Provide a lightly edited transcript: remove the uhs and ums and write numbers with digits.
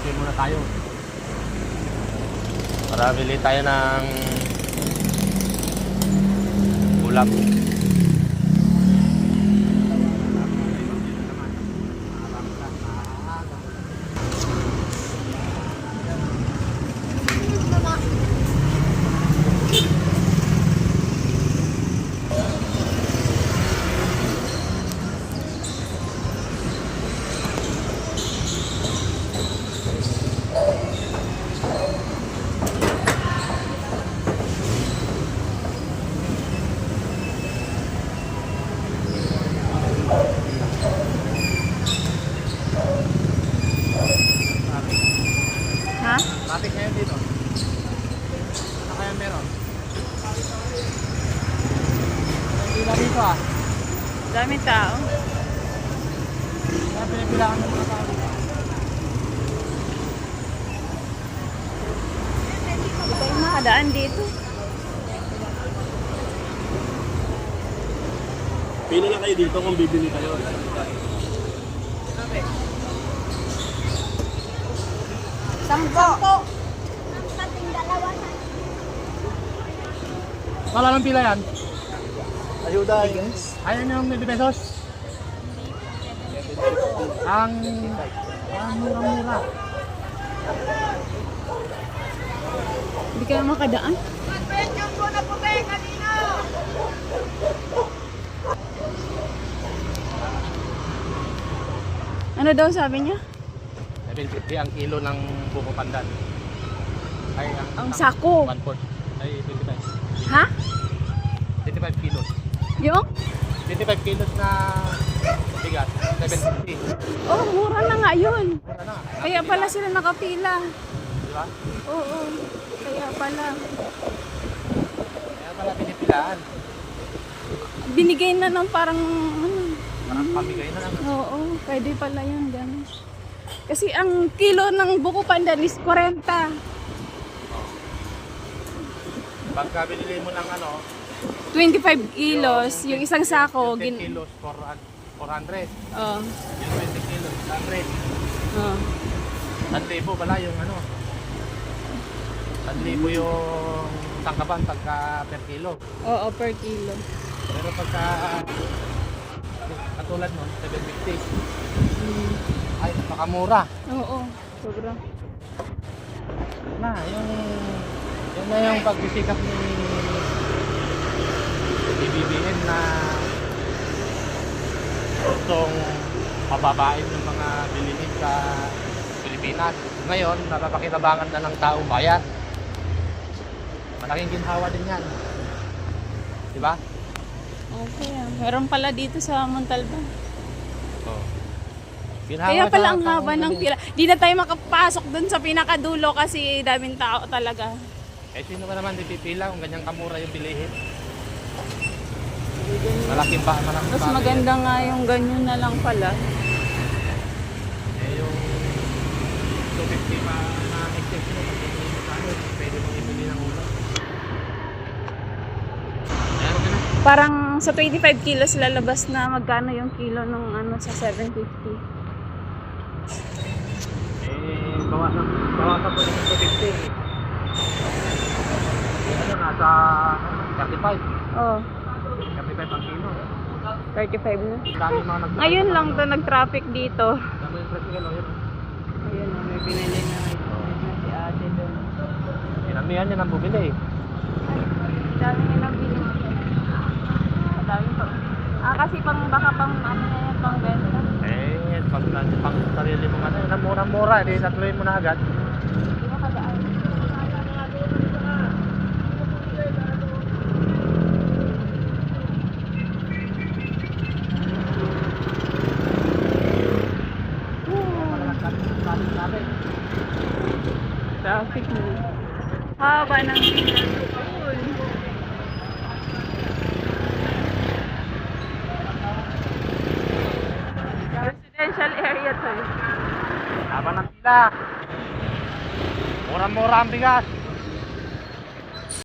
Kape muna tayo. Para bili tayo ng ulam. Ha? Traffic ngayon dito. Ano kaya meron? Ang pila dito ah. Daming tao. Kaya pinipilaan ng mga tao dito. Hindi tayo makadaan dito. Pila lang kayo dito kung bibili kayo. Sampo. Wala lang pila yan. Ayuda guys. Ayan yung 20 pesos. Ang mura-mura. Hindi kayo makadaan. Ano daw sabi niya? 750 ang kilo ng buko pandan. Ay, Ang sako. 1/4. Ay, 25. Ha? 25 kilos. Yung? 25 kilos na bigas. 750. Oh, mura na nga yun. Mura na. Kaya pala sila nakapila. Di ba? Oo. Kaya pala. Kaya pala pinipilaan. Binigay na ng parang Parang pamigay na lang. Oo, pwede pala yun. Ganun. Kasi ang kilo ng buko pandan is 40. Pagka binili mo ng 25 kilos, yung isang sako. 10 kilos, 400. Oh. Yung 20 kilos, 100. Oh. 1,000 pala yung 1,000 yung tangkaban pagka per kilo. Oo, per kilo. Pero pagka katulad nun, 750. Ay, napakamura. Oo, sobra. Yun na yung pagsisikap ni BBM na gustong pababain ng mga bilihin sa Pilipinas. Ngayon, napapakinabangan na ng taong bayan. Malaking ginhawa din yan. Diba? Okay. Meron pala dito sa Montalban. Oh. Kaya pala ang haba ng pila. Di na tayo makapasok dun sa pinakadulo kasi daming tao talaga. Eh, sino ka naman pipila kung ganyan kamura yung bilihin? Malaking pa, malaking Mas bagay maganda nga yung ganyan na lang pala. Eh, yung 250 pa na exception mo, pag hindi mo kano, pwede mong ibili ng ulam. Ayan, okay na. Parang sa 25 kilos lalabas na magkano yung kilo ng sa 750. Eh, bawasan po yung 250. Eh, nasa 35. Oh, 35 ang kilo. 35 na. Dami mga Ngayon lang to nag-traffic dito. Dami yung tricycle, oh, yun. Ayun, may binili na si ate doon. Inamihan niya ng bumili eh. Dami nga nabili. Dami pa. Kasi baka pang pang benta. Eh, pang sarili mo mura-mura, di natuloy mo na agad. Hindi makadaan. Traffic na. Haba ng pila. Residential area to eh. Haba ng pila. Mura-mura ang bigas.